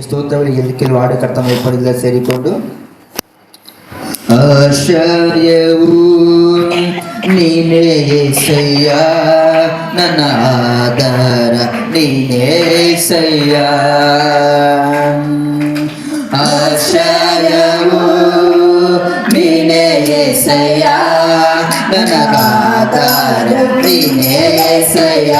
ಸ್ತೋತ್ರಗಳಿಗೆ ಕೆಲವು ಹಾಡು ಕರ್ತನ ಒಪ್ಪಡಿಲ್ಲ ಸೇರಿಕೊಂಡು ಆಶ್ರಯವು ನೀನೇ యేసయ్య ನನ್ನ ಆಧಾರ ನೀನೇ యేసయ్య ಆಶ್ರಯವು ನೀನೇ యేసయ్య ನನ್ನ ಆಧಾರ ನೀನೇ యేసయ్య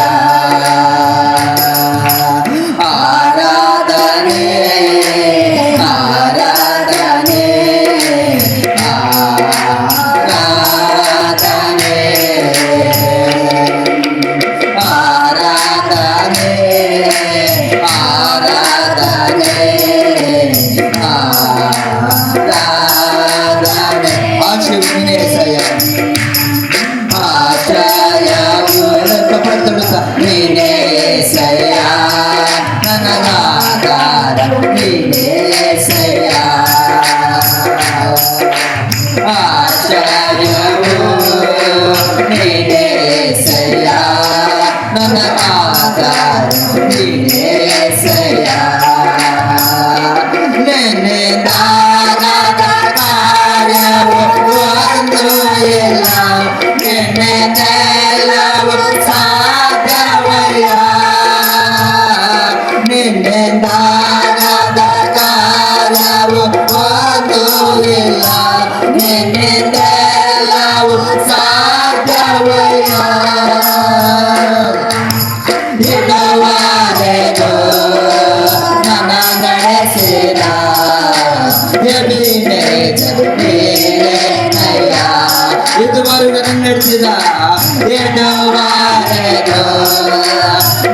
ಇದುವರೆಗೂ ನಡೆಸಿದ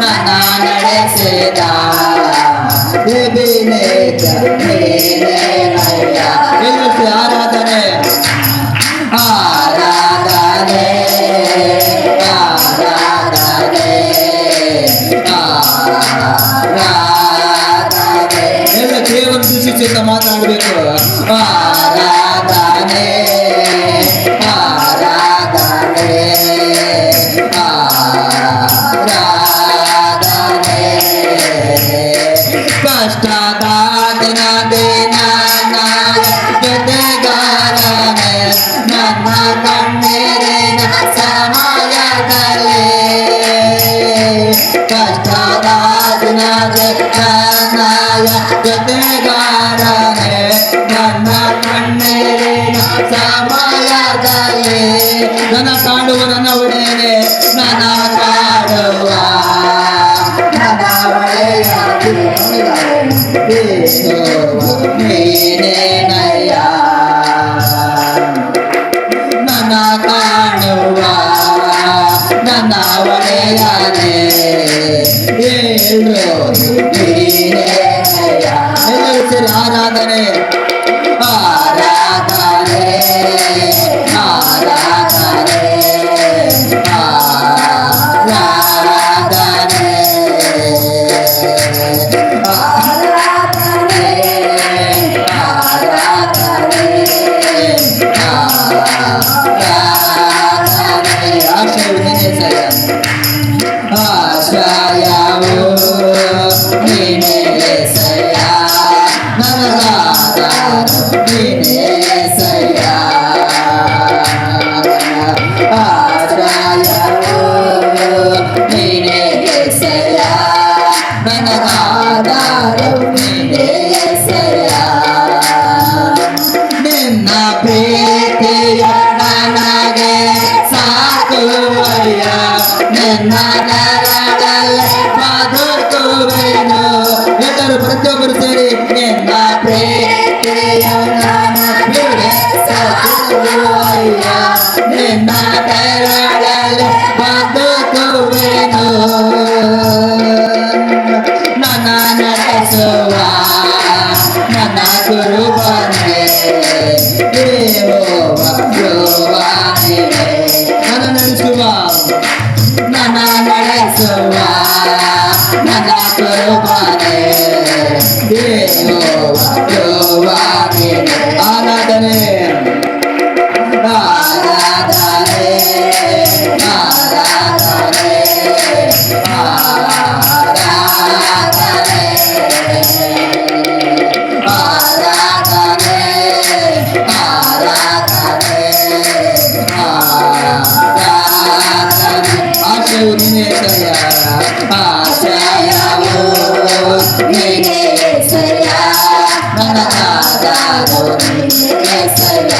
ನನ್ನ ನಡೆಸಿದ ಆರಾಧನೆ ಆರಾಧನೆ ಆರಾಧನೆ ಆರಾಧನೆ ಎಲ್ಲ ದೇವರ ಸುಚಿತ ಮಾತಾಡಬೇಕು ಆರಾಧನೆ ಆರಾಧನೆ ಆರಾಧನೆ ಕಷ್ಟದ ದಿನ ದಿನ ಜೊತೆಗಾರನೆ ನನ್ನ ಕಣ್ಣೀರಿನ ಸಮಯದಲ್ಲಿ ಕಷ್ಟದ ದಿನ ಜೊತೆಗಾರನೆ ನನ್ನ ಕಣ್ಣೀರಿನ ಸಮಯದಲ್ಲಿ ನನ್ನ ಕಾಡುವ ನನ್ನ ಒಡೆಯನೆ ನನ್ನ ಕಾಡುವ ನನ್ನ ಒಡೆಯ ನೀನೇನಯ್ಯ ನನ್ನ ಕಾಣುವ ನನ್ನ ಒಡೆಯನೆ ನೀನೇನಯ್ಯ ಎಲ್ಲರೂ ಸೇರಿ ಆರಾಧನೆ ಆರಾಧನೆ ಆರಾಧನೆ ಆರಾಧನೆ ಆರಾಧನೆ ಆರಾಧನೆ ಆಶ್ರಯವು ನೀನೇ యేసయ్య ನನ್ನ ಆಧಾರ ನೀನೇ యేసయ్య ಆಶ್ರಯವು ನೀನೇ యేసయ్య ನನ್ನ ಆಧಾರ ನೀನೇ యేసయ్ಯ ನಿನ್ನ ಪ್ರೀತಿಯ ನನಗೆ ಸಾಕುವಯ್ಯ ನಿನ್ನ ನೆರಳಲ್ಲಿ ಬದುಕುವೆನು ಎಲ್ಲರೂ ಪ್ರತಿಯೊಬ್ಬರು ಸೇರಿ ನಿನ್ನ ಪ್ರೀತಿಯ ನನಗೆ ಸಾಕುವಯ್ಯ ನಿನ್ನ ನೆರಳಲ್ಲಿ ಬದುಕುವೆನು ನನ್ನ ನಡೆಸುವ ನನ್ನ ಗುರುವನೇ ದೇವೋವಾನೇ ನನ್ನ ನಡೆಸುವ ನನ್ನ ನಡೆಸುವ ನನ್ನ ಗುರುವನೇ ದೇವೋವಾನೇ ಆರಾಧನೆ ಆರಾಧನೆ ಆರಾಧನೆ ಆರಾಧನೆ ಏಸಯ್ಯ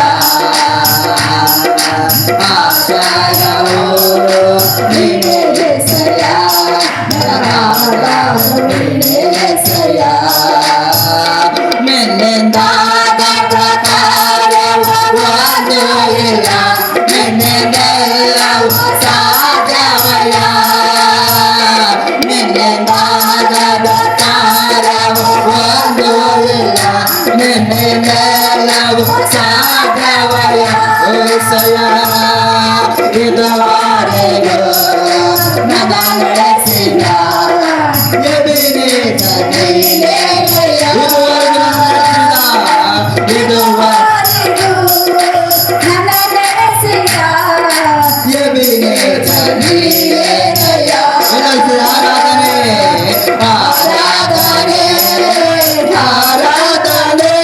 ಆಶ್ರಯವು ನೀನೇ ಏಸಯ್ಯ ನನ್ನ ಆಧಾರವು ನೀನೇ ಏಸಯ್ಯ ನಿನ್ನಿಂದಾದ ಪ್ರಕಾರವು ಒಂದು ಇಲ್ಲ ನಿನ್ನಿಂದೆಲ್ಲವೂ ಸಾಧ್ಯವಯ್ಯ ನಿನ್ನಿಂದಾದ ಪ್ರಕಾರವು ಒಂದು ಇಲ್ಲ ನಿನ್ನಿಂದೆಲ್ಲವೂ ಸಾಧ್ಯವಯ್ಯ ಏಸಯ್ಯ ಇದುವರೆಗೂ ನನ್ನ ನಡೆಸಿದ ಎಬಿನೇಜರ್ ನೀನೇ ಇದುವರೆಗೂ ನನ್ನ ನಡೆಸಿದ ಎಬಿನೇಜರ್ ನೀನೇ ಆರಾಧನೆ ಆರಾಧನೆ ಆರಾಧನೆ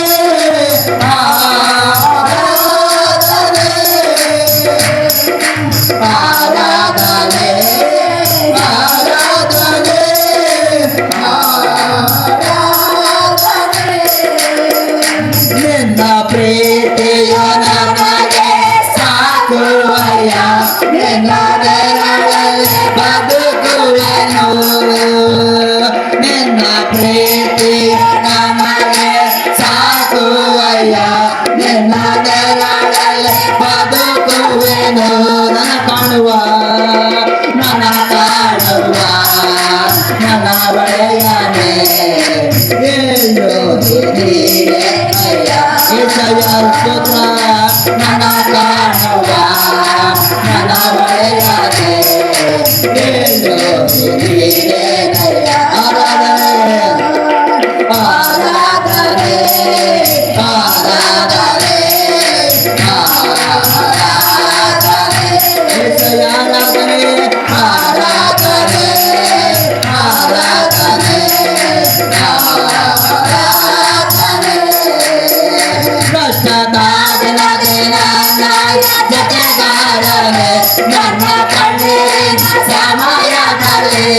ಆರಾಧನೆ ಆರಾಧನೆ ಆರಾಧನೆ ನಿನ್ನ ಪ್ರೀತಿಯು ನನಗೆ ಸಾಕುವಯ್ಯ ನಿನ್ನ ನೆರಳಲ್ಲಿ ಬದುಕುವೆನು ನಿನ್ನ ಪ್ರೀತಿಯು ನನಗೆ ಸಾಕುವಯ್ಯ ನಿನ್ನ ನೆರಳಲ್ಲಿ ಬದುಕುವೆನು ನನ್ನ ಕಾಣುವ ನನ್ನ ಕಾಣುವ ನನ್ನ ಒಡೆಯನೇ ಏನು ನೀನೇ ಏಸಯ್ಯ ಸ್ತೋತ್ರ ನನ್ನ ಕಾಣುವ ನನ್ನ ಒಡೆಯನೇ ಏನು ನೀನೇ ಆರಾಧನೆ ಆರಾಧನೆ ಆರಾಧನೆ ಆರಾಧನೆ ಏಸಯ್ಯ ಆರಾಧನೆ ಆರಾಧನೆ ಆರಾಧನೆ ಆರಾಧನೆ ಕಷ್ಟದಾಗಲದೆ ನನ್ನ ಜೊತೆಗಾರನೆ ನನ್ನ ಕಣ್ಣೀರಿನ ಸಮಯದಲ್ಲಿ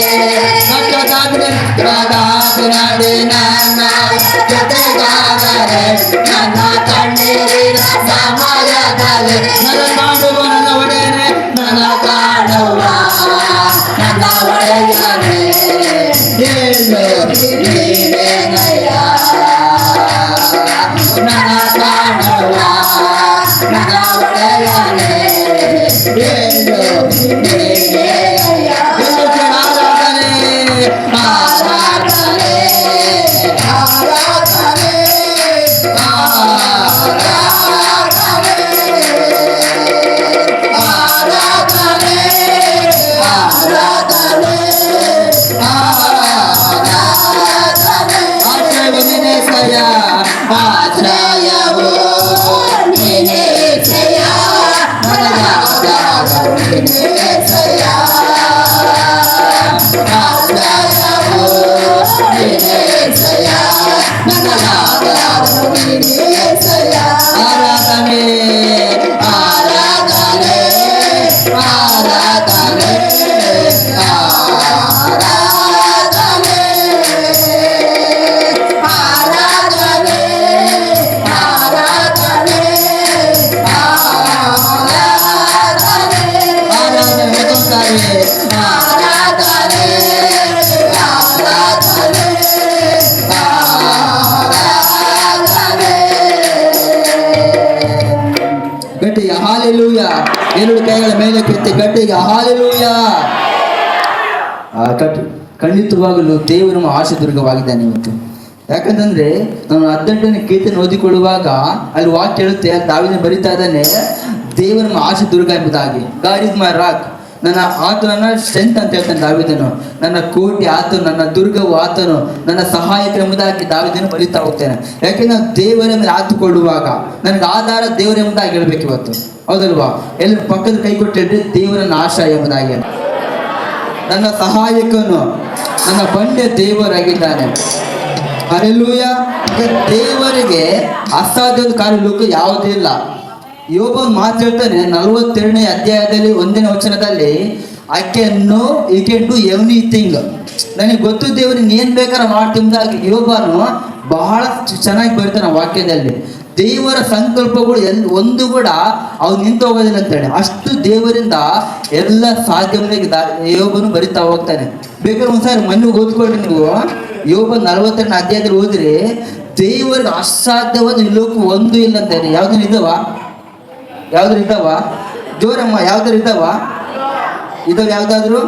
ಕಷ್ಟದಾಗಲದೆ ನನ್ನ ಜೊತೆಗಾರನೆ ನನ್ನ ಕಣ್ಣೀರಿನ ಸಮಯದಲ್ಲಿ ನನ್ನ ಕಾಣುವ ನನ್ನ ಒಡೆಯನೆ ನನ್ನ ಕಾಣುವ ನನ್ನ ಒಡೆಯನೆ ಏನು ನೀನೇನಯ್ಯ ನನ್ನ ಕಾಣುವ ನನ್ನ ಒಡೆಯನೆ ಏನು ನೀನೇನಯ್ಯ ಆರಾಧನೆ ಆರಾಧನೆ ಆರಾಧನೆ ಆರಾಧನೆ ಆರಾಧನೆ ಆರಾಧನೆ ಆಶ್ರಯವು ನೀನೇಸಯ್ಯ ಆಶ್ರಯವು ನೀನೇಸಯ್ಯ ನನ್ನ ಆಧಾರವು ನೀನೇಸಯ್ಯ ಆಶ್ರಯವು ನೀನೇಸಯ್ಯ ನನ್ನ ಆಧಾರವು ನೀನೇಸಯ್ಯ ಆರಾಧನೆ ಆರಾಧನೆ ಆರಾಧನೆ ಆರಾಧನೆ ಆರಾಧನೆ ಆರಾಧನೆ ಆರಾಧನೆ ಆರಾಧನೆ ಆರಾಧನೆ ಗಟ್ಟಿಗೆ ಹಾಲೆಲೂಯ ಎರಡು ಕೈಗಳ ಮೇಲೆ ಕೆತ್ತಿ ಗಟ್ಟಿಗೆ ಹಾಲೆಲೂಯ ಖಂಡಿತವಾಗಲೂ ದೇವರು ನಮ್ಮ ಆಶೀರ್ವಾದವಾಗಿದ್ದಾನೆ ಇವತ್ತು. ಯಾಕಂತಂದ್ರೆ ನಾನು 18ನೇ ಕೀರ್ತನೆ ಓದಿಕೊಳ್ಳುವಾಗ ಅಲ್ಲಿ ವಾಕ್ಯ ಹೇಳುತ್ತೆ, ದಾವೀದನು ಬರಿತಾ ಇದ್ದಾನೆ, ದೇವರು ನಮ್ಮ ಆಶೀರ್ವಾದ ಎಂಬುದಾಗಿ. ಗಾಡ್ ಇಸ್ ಮೈ ರಾಕ್, ನನ್ನ ಆತನು ನನ್ನ ಸ್ಟ್ರೆಂತ್ ಅಂತ ಹೇಳ್ತಾನೆ ದಾವೀದನು. ನನ್ನ ಕೋಟೆ ಆತನು, ನನ್ನ ದುರ್ಗವು ಆತನು, ನನ್ನ ಸಹಾಯಕ ಎಂಬುದಾಗಿ ದಾವೀದನು ಬರಿತಾ ಹೋಗ್ತೇನೆ. ಯಾಕೆಂದ್ರೆ ನಾವು ದೇವರ ಮೇಲೆ ಆತುಕೊಳ್ಳುವಾಗ ನನಗೆ ಆಧಾರ ದೇವರ ಎಂಬುದಾಗಿ ಹೇಳ್ಬೇಕು ಇವತ್ತು, ಹೌದಲ್ವಾ? ಎಲ್ಲರೂ ಪಕ್ಕದ ಕೈ ಕೊಟ್ಟಿದ್ರೆ ದೇವರನ್ನ ಆಶ್ರಯ ಎಂಬುದಾಗಿ, ನನ್ನ ಸಹಾಯಕನು, ನನ್ನ ಬಂಡೆ ದೇವರಾಗಿದ್ದಾನೆ. ಹಲ್ಲೆಲೂಯ. ದೇವರಿಗೆ ಅಸಾಧ್ಯವಾದ ಕಾರ್ಯಲೋಕ ಯಾವುದೂ ಇಲ್ಲ. ಯೋಬನು ಮಾತಾಡ್ತಾನೆ 42ನೇ ಅಧ್ಯಾಯದಲ್ಲಿ 1ನೇ ವಚನದಲ್ಲಿ, I can know you can do everything. ನನಗೆ ಗೊತ್ತು ದೇವರು ನೀನು ಏನು ಬೇಕಾದ್ರೆ ಮಾಡ್ತಿಂಬುದಾಗಿ ಯೋಬನು ಬಹಳ ಚೆನ್ನಾಗಿ ಬರೀತಾನೆ ವಾಕ್ಯದಲ್ಲಿ. ದೇವರ ಸಂಕಲ್ಪಗಳು ಒಂದು ಕೂಡ ಅವು ನಿಂತು ಹೋಗೋದಿಲ್ಲ ಅಂತೇಳಿ. ಅಷ್ಟು ದೇವರಿಂದ ಎಲ್ಲ ಸಾಧ್ಯವಾಗಿ ಯೋಬನು ಬರಿತಾ ಹೋಗ್ತಾನೆ. ಬೇಕಾದ್ರೆ ಒಂದ್ಸಾರಿ ಮನೆಗೆ ಓದ್ಕೊಳ್ರಿ ನೀವು. ಯೋಬ 42ನೇ ಅಧ್ಯಾಯದಲ್ಲಿ ಹೋದ್ರೆ ದೇವರಿಗೆ ಅಸಾಧ್ಯವಾದ ಈ ಲೋಕ ಒಂದು ಇಲ್ಲ ಅಂತಾನೆ. ಯಾವ್ದು ಇದ್ದಾವ ಜೋರಮ್ಮ? ಯಾವ್ದಾರು ಇದ್ದಾವ ಯಾವ್ದಾದ್ರು?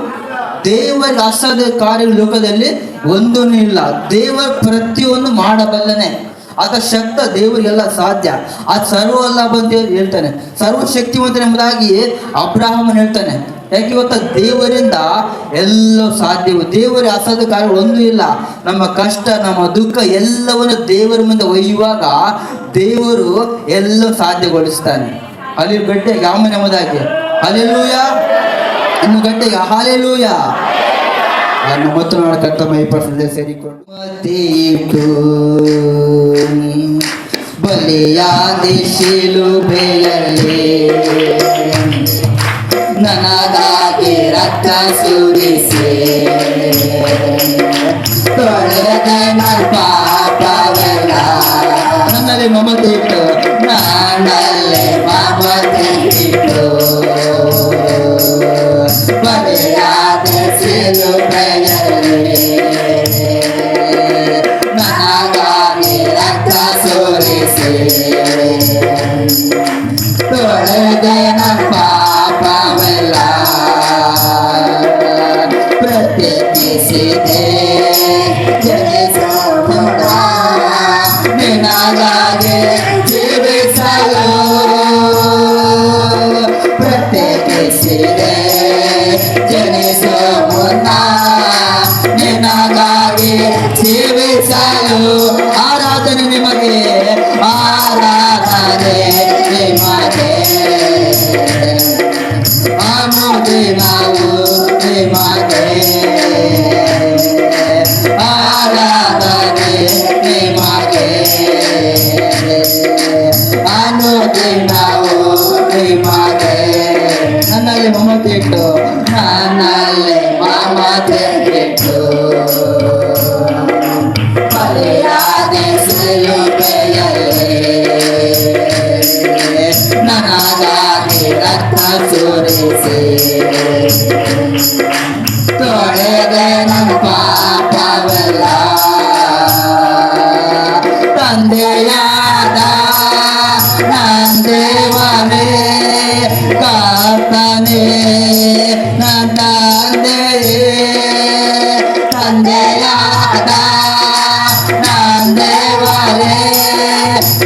ದೇವರಿಗೆ ಅಸಾಧ್ಯ ಕಾರ್ಯ ಲೋಕದಲ್ಲಿ ಒಂದೂ ಇಲ್ಲ. ದೇವರ ಪ್ರತಿಯೊಂದು ಮಾಡಬಲ್ಲನೆ. ಆತ ಶಕ್ತ, ದೇವರಿಗೆಲ್ಲ ಸಾಧ್ಯ. ಅದು ಸರ್ವಲ್ಲ ಬಂದು ಹೇಳ್ತಾನೆ, ಸರ್ವಶಕ್ತಿವಂತ ಎಂಬುದಾಗಿ ಅಬ್ರಹಾಮನ್ ಹೇಳ್ತಾನೆ. ಯಾಕೆ ಇವತ್ತ ದೇವರಿಂದ ಎಲ್ಲ ಸಾಧ್ಯವು. ದೇವರ ಅಸಾಧ್ಯ ಕಾರ್ಯ ಒಂದೂ ಇಲ್ಲ. ನಮ್ಮ ಕಷ್ಟ, ನಮ್ಮ ದುಃಖ ಎಲ್ಲವನ್ನು ದೇವರ ಮುಂದೆ ಒಯ್ಯುವಾಗ ದೇವರು ಎಲ್ಲ ಸಾಧ್ಯಗೊಳಿಸ್ತಾನೆ. ಅಲ್ಲಿ ಗಟ್ಟಿಯಾಗಿ ಆಮೆನ್ ಎಂಬುದಾಗಿ ಹಲ್ಲೆಲೂಯ. ಇನ್ನು ಗಟ್ಟಿಯಾಗಿ ಹಲ್ಲೆಲೂಯ. ಮತ್ತು ನೋಡತಕ್ಕ ಮೈಪಡಿಸದೆ ಸೇರಿಕೊಂಡು ಮತ್ತೆ ಇಟ್ಟು ಬಲಿಯಾದಿ ಶಿಲುಬೆಯಲ್ಲಿ ನನಗಾಗಿ ರಕ್ತ ಸುರಿಸಿ ತೊಳೆದ ಪಾಪವೆಲ್ಲ. ನನ್ನಲ್ಲಿ ಮಮತೆ ಇಟ್ಟು, ನನ್ನಲ್ಲಿ ಮಮತೆ ಇಟ್ಟು ಬಲಿಯಾದ ಶಿಲುಬೆಯಲ್ಲಿ ನನಗಾಗಿ ರಕ್ತ ಸುರಿಸಿ ತೊಳೆದ ಪಾಪವೆಲ್ಲ ಪ್ರತ್ಯೇಕಿಸಿದೆ ನಿನಗಾಗಿ ಜೀವಿಸಲು. ಪ್ರತ್ಯೇಕಿಸಿದೆ ಜನಿಸೋ ಮುನ್ನ ನಿನಗಾಗಿ ಜೀವಿಸಲು. ಆರಾಧನೆ ನಿಮಗೆ, ಆರಾಧನೆ ನಿಮಗೆ, ಅನುದಿನವೂ ನಿಮಗೆ ಆರಾಧನೆ ನಿಮಗೆ, ಅನುದಿನವೂ ನಿಮಗೆ. ನನ್ನಲ್ಲಿ ಮಮತೆ ಇಟ್ಟು, ನನ್ನಲ್ಲಿ ಮಮತೆ ಇಟ್ಟು ಬಲಿಯಾದ ಶಿಲುಬೆಯಲ್ಲಿ ನನಗಾಗಿ ರಕ್ತ ಸುರಿಸಿ ತೊಳೆದ ನನ್ನ ಪಾಪವೆಲ್ಲ. ತಂದೆಯಾದ ನನ್ನ ದೇವನೇ, ಕರ್ತನೇ ನನ್ನ ತಂದೆಯೇ, ತಂದೆಯಾದ ನನ್ನ ದೇವನೇ,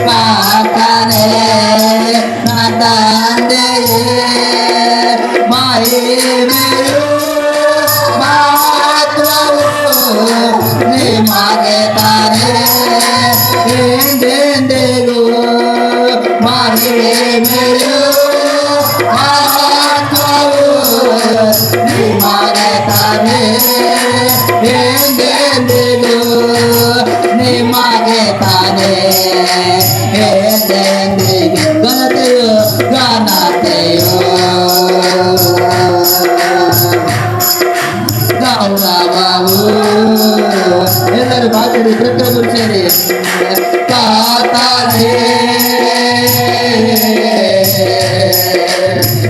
ಕರ್ತನೇ ನನ್ನ ತಂದೆಯೇ. ಮಹಿಮೆಯು ಮಹತ್ವವು ನಿಮಗೆ ತಾನೇ ಎಂದೆಂದಿಗೂ. ಮಹಿಮೆಯು ಮಹತ್ವವು ನಿಮಗೆ ತಾನೇ ಎಂದೆಂದಿಗೂ. ನಿಮಗೆ ತಾನೇ ಎಂದೆಂದಿಗೂ. ಘನತೆಯು ಗೌರವವು ಎಲ್ಲರೂ ಮಾತಾಡಿ ಪ್ರತಿಯೊಬ್ಬರು ಸೇರಿ ಕಾತಾನೆ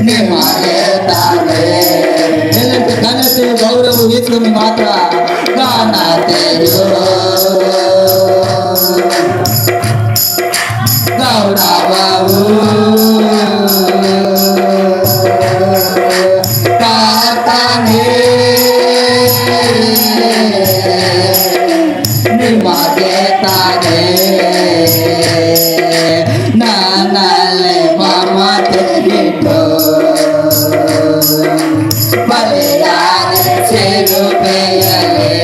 ನಿಮಗೆ ತಾನೇ. ಎಲ್ಲರಿಗೂ ಘನತೆಯು ಗೌರವವು ಈಸ್ಕೊಮ್ಮೆ ಮಾತ್ರ. ಘನತೆಯು ಗೌರವವು ಕಾತಾನೆ ನಿಮಗೆ ತಾನೇ. ನನ್ನಲ್ಲಿ ಮಮತೆ ಇಟ್ಟು ಬಲಿಯಾದ ಶಿಲುಬೆಯಲ್ಲಿ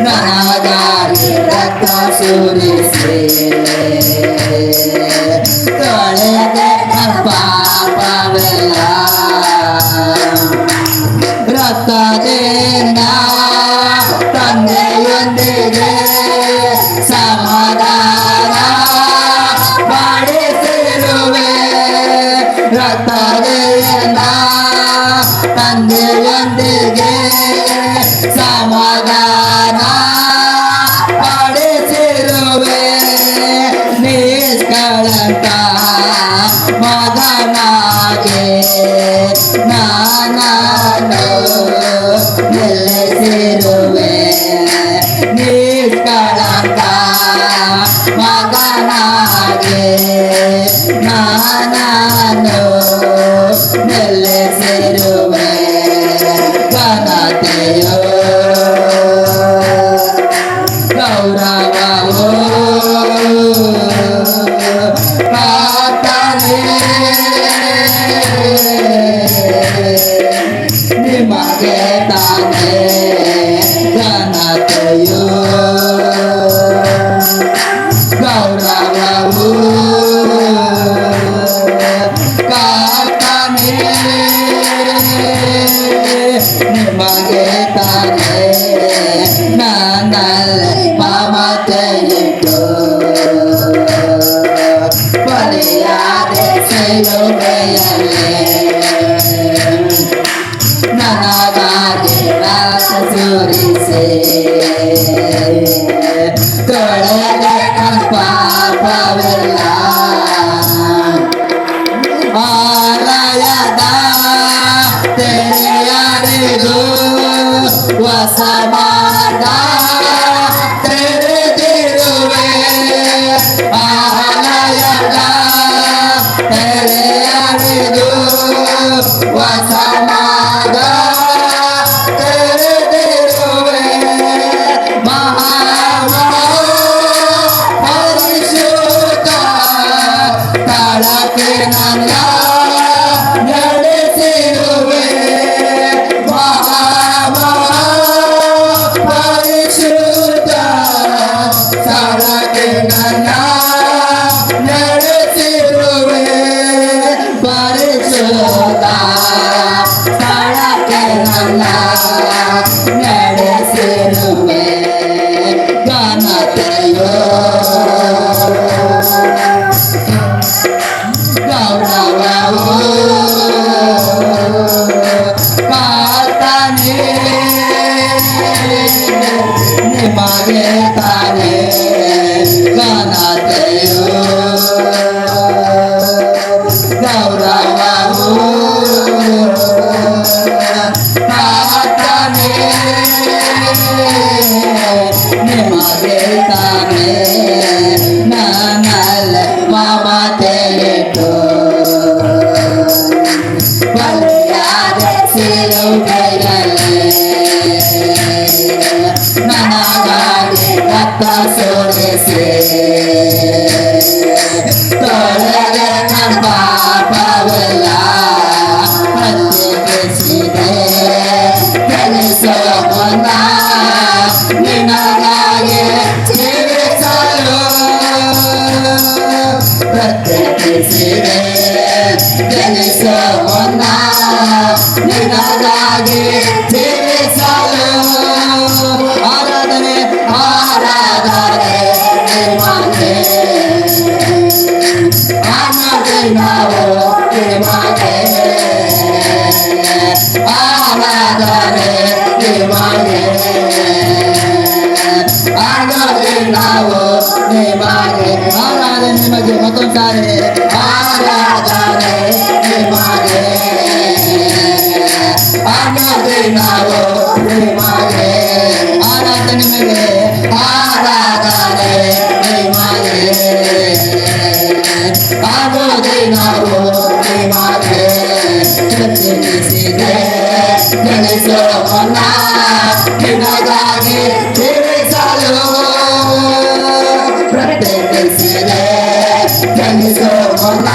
ನನಗಾಗಿ ರಕ್ತ ಸುರಿಸಿ ತೊಳೆದ ಪಾಪವೆಲ್ಲ. ರಕ್ತದಿಂದ ತಂದೆಯೊಂದಿಗೆ ಸಮಾಧಾನ ಮಾಡಿಸಿರುವೆ. ರಕ್ತದಿಂದ ತಂದೆಯೊಂದಿಗೆ ಸಮಾಧಾನ ಮಾಡಿಸಿರುವೆ. ನಿಷ್ಕಳಂಕ ಮಗನಾಗೆ ನಾನನ್ನು ನಿಲ್ಲಿಸಿರುವೆ. ನಿಷ್ಕಳಂಕ ಮಗನಾಗೆ ನಾನನ್ನು ನಿಲ್ಲಿಸಿರುವೆ. ಘನತೆಯೋ ಗೌರವವೋ ಕರ್ತನೇ ನಿಮಗೆ ತಾನೇ. ಘನತೆಯೋ ಗೌರವವೋ ಕರ್ತನೇ ನಿಮಗೆ ತಾನೇ. ನನ್ನಲ್ಲಿ ಮಮತೆಯಿಟ್ಟು ಬಲಿಯಾದೆ ಸಿಲುಬೆಯಲ್ಲಿ. ನನಗಾಗಿ ರಕ್ತ ಸುರಿಸಿ ತೊಳೆದೆ ನನ್ನ ಪಾಪವೆಲ್ಲ. ಆಲಯದ ತೆರೆಯರಿದು ಹೊಸ ಮಾರ್ಗ ತೆರೆದಿರುವೆ. ಆಲಯದ ತೆರೆಯರಿದು ಹೊಸ ಮಾರ್ಗ ತೆರೆದಿರುವೆ. ಪರಿಶುದ್ಧ ಸ್ಥಳಕ್ಕೆ ನನ್ನ ನಡೆಸಿರುವೆ. ಪರಿಶುದ್ಧ ಸ್ಥಳಕ್ಕೆ ನನ್ನ ನಡೆಸಿರುವೆ. ಪರಿಶುದ್ಧ ಸ್ಥಳಕ್ಕೆ ನನ್ನ ನಡೆಸಿರುವೆ. ಘನತೆಯೋ ಗೌರವವೋ ಕರ್ತನೇ ನಿಮಗೆ ತಾನೇ. ಘನತೆಯೋ ಗೌರವವೋ ಕರ್ತನೇ ನಿಮಗೆ ತಾನೇ. ನನ್ನಲ್ಲಿ ಮಮತೆಯಿಟ್ಟು ಬಲಿಯಾದೆ ಸಿಲುಬೆಯಲ್ಲಿ. ನನಗಾಗಿ ರಕ್ತ ಸುರಿಸಿ ತೊಳೆದೆ ನನ್ನ ಪಾಪವೆಲ್ಲ. ಪ್ರತ್ಯೇಕಿಸಿದೆ ಕೆಲಸವನ್ನ ನಿನಗಾಗಿ ಜೀವಿಸಲು. ಪ್ರತ್ಯೇಕಿಸಿದೆ ಕೆಲಸವನ್ನ ನಿನಗಾಗಿ ಜೀವಿಸಲು. ಆರಾಧನೆ ಆರಾಧನೆ ನಿಮಗೆ ಅನುದಿನವೂ ನಿಮಗೆ. ಆರಾಧನೆ ನಿಮಗೆ ಅನುದಿನವೂ ನಿಮಗೆ. ಆರಾಧನೆ ನಿಮಗೆ ಮತ್ತೊಂದು ಸಾರಿ. ಆರಾಧನೆ ನಿಮಗೆ ಅನುದಿನವೂ ನಿಮಗೆ. ಆರಾಧನೆ ನಿಮಗೆ. ಆರಾಧನೆ ನಿಮಗೆ ಅನುದಿನವೂ ನಿಮಗೆ. ಪ್ರತ್ಯೇಕಿಸಿದೆ ಕೆಲಸವನ್ನ ನಿನಗಾಗಿ ಜೀವಿಸಲು. ಪ್ರತ್ಯೇಕಿಸಿದೆ ಕೆಲಸವನ್ನ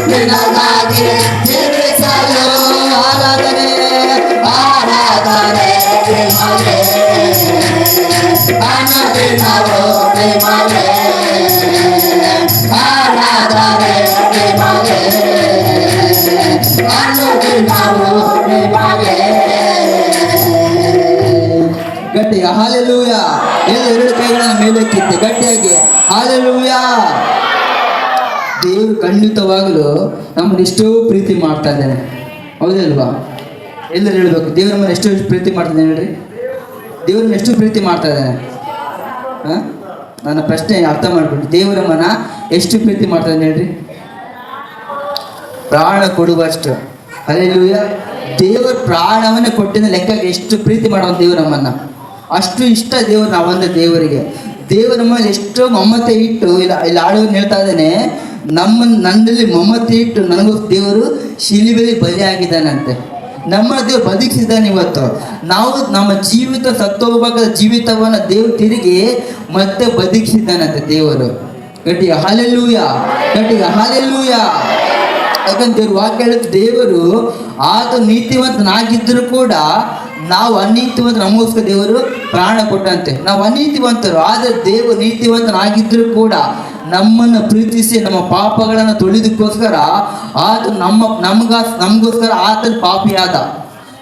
ನಿನಗಾಗಿ ಜೀವಿಸಲು. ಆರಾಧನೆ ಆರಾಧನೆ ನಿಮಗೆ ಅನುದಿನವೂ ನಿಮಗೆ. ಆರಾಧನೆ ನಿಮಗೆ ಅನುದಿನವೂ ನಿಮಗೆ. ಗಟ್ಟಿಗೆ ಹಾಲೆಲೂಯಾ. ಎರಡು ಕೈಗಳನ್ನು ಮೇಲಕ್ಕಿತ್ತೆ ಗಟ್ಟಿಯಾಗಿ ಹಾಲೆಲೂಯಾ. ದೇವರು ಖಂಡಿತವಾಗಲೂ ನಮ್ಮನ್ನು ಎಷ್ಟೋ ಪ್ರೀತಿ ಮಾಡ್ತಾ ಇದ್ದಾನೆ, ಹೌದಲ್ವಾ? ಎಲ್ಲರೂ ಹೇಳ್ಬೇಕು, ದೇವ್ರು ನಮ್ಮನ್ನು ಎಷ್ಟು ಪ್ರೀತಿ ಮಾಡ್ತಾ ಇದ್ದಾನೆ ಹೇಳ್ರಿ. ದೇವ್ರನ್ನ ಎಷ್ಟು ಪ್ರೀತಿ ಮಾಡ್ತಾ ಇದ್ದಾನೆ. ನನ್ನ ಪ್ರಶ್ನೆ ಅರ್ಥ ಮಾಡ್ಬಿಟ್ಟು, ದೇವರ ನಮ್ಮನ್ನ ಎಷ್ಟು ಪ್ರೀತಿ ಮಾಡ್ತಾನೆ ಹೇಳ್ರಿ? ಪ್ರಾಣ ಕೊಡುವಷ್ಟು. ಹಲ್ಲೆಲೂಯಾ. ದೇವರ ಪ್ರಾಣವನ್ನ ಕೊಟ್ಟಿನ ಲೆಕ್ಕಕ್ಕೆ ಎಷ್ಟು ಪ್ರೀತಿ ಮಾಡೋ ದೇವರು ನಮ್ಮನ್ನ, ಅಷ್ಟು ಇಷ್ಟ ದೇವರು ನಾವಂದ್ರೆ ದೇವರಿಗೆ. ದೇವರು ನಮ್ಮಲ್ಲಿ ಎಷ್ಟೋ ಮಮತೆ ಇಟ್ಟು, ಇಲ್ಲಿ ಆಡುವನು ಹೇಳ್ತಾ ಇದ್ದಾನೆ, ನನ್ನಲ್ಲಿ ಮಮತೆ ಇಟ್ಟು ನನಗೂ ದೇವರು ಶಿಲುಬೆಯಲ್ಲಿ ಬಲಿಯಾಗಿದ್ದಾನಂತೆ. ನಮ್ಮ ದೇವರು ಬದುಕಿಸಿದ್ದಾನೆ. ಇವತ್ತು ನಾವು ನಮ್ಮ ಜೀವಿತ ಸತ್ತೋಗಬೇಕಾದ ಜೀವಿತವನ್ನ ದೇವರು ತಿರುಗಿ ಮತ್ತೆ ಬದುಕಿಸಿದ್ದಾನಂತೆ ದೇವರು. ಗಟ್ಟಿಗೆ ಹಲ್ಲೆಲೂಯಾ, ಗಟ್ಟಿಗೆ ಹಲ್ಲೆಲೂಯಾ. ಯಾಕಂದ್ರೆ ದೇವ್ರ ವಾಕ್ಯ ಹೇಳುತ್ತೆ, ದೇವರು ಆತ ನೀತಿವಂತನಾಗಿದ್ದರೂ ಕೂಡ ನಾವು ಅನೀತಿವಂತ ನಮಗೋಸ್ಕರ ದೇವರು ಪ್ರಾಣ ಕೊಟ್ಟಂತೆ. ನಾವು ಅನೀತಿವಂತರು, ಆದರೆ ದೇವರು ನೀತಿವಂತನಾಗಿದ್ದರೂ ಕೂಡ ನಮ್ಮನ್ನು ಪ್ರೀತಿಸಿ ನಮ್ಮ ಪಾಪಗಳನ್ನು ತೊಳೆದಕ್ಕೋಸ್ಕರ ಆತ ನಮಗೋಸ್ಕರ ಆತನ ಪಾಪಿಯಾದ,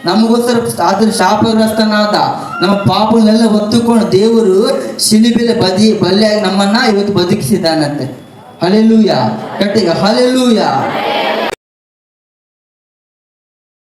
ನಮಗೋಸ್ಕರ ಆತನ ಶಾಪಗ್ರಸ್ತನಾದ. ನಮ್ಮ ಪಾಪಗಳನ್ನೆಲ್ಲ ಹೊತ್ತುಕೊಂಡು ದೇವರು ಶಿಲುಬೆಲೆ ಬಲಿಯಾಗಿ ನಮ್ಮನ್ನ ಇವತ್ತು ಬದುಕಿಸಿದ್ದಾನಂತೆ. Hallelujah, ಗಟ್ಟಿಗೆ hallelujah.